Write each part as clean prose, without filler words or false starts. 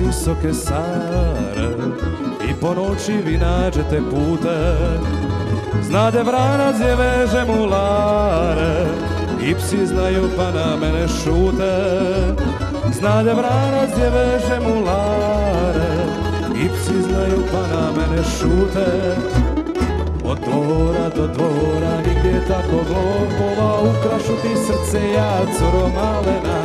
visoke sare i po noći vi nađete pute. Znade vranac gdje veže mulare i psi znaju pa na mene šute. Znade vranac gdje veže mulare i psi znaju pa na mene šute. Od dvora do dvora nigdje tako glopova, ukrašu ti srce ja, curo malena.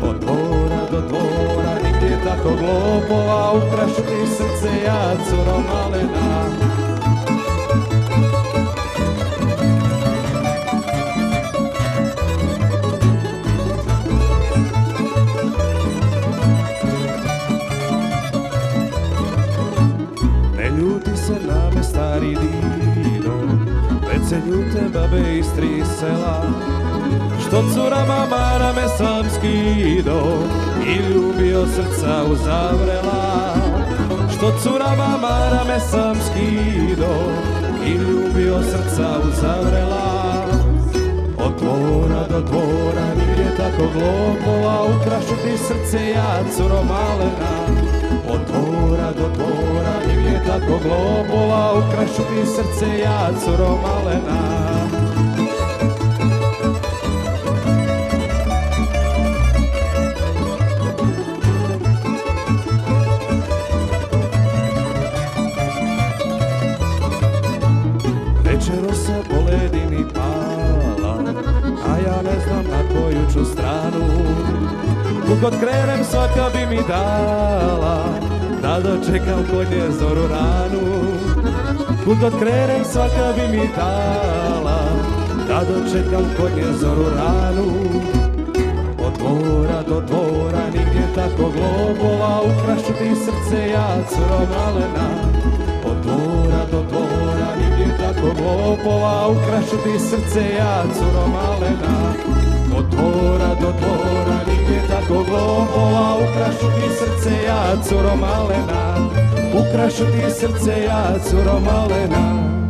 Od dvora do dvora nigdje tako glopova, ukrašu ti srce ja, curo malena. Ne ljuti se na me stari Dino, već se ljute babe iz 3 sela. Što curama mara me sam skido i ljubio srca uzavrela. Što curama mara me sam skido i ljubio srca uzavrela. Od dvora do dvora nigdje tako glopova, ukrašu ti srce ja, curo malena. Od dvora do dvora nigdje tako glopova, ukrašu ti srce ja, curo malena. Večero se po ledini pala, a ja ne znam na koju ću stranu. Kukot krenem svaka bi mi dala, da dočekam kod nje zoru ranu. Kukot krenem svaka bi mi dala, da dočekam kod nje zoru ranu. Od dvora do dvora nigdje tako glopova, ukrašu ti srce ja, curo malena. Od dvora do dvora nigdje tako glopova, ukrašu ti srce ja, curo malena. Od dvora do dvora nigdje tako glopova, ukrašu ti srce ja, curo malena. Ukrašu ti srce ja, curo malena.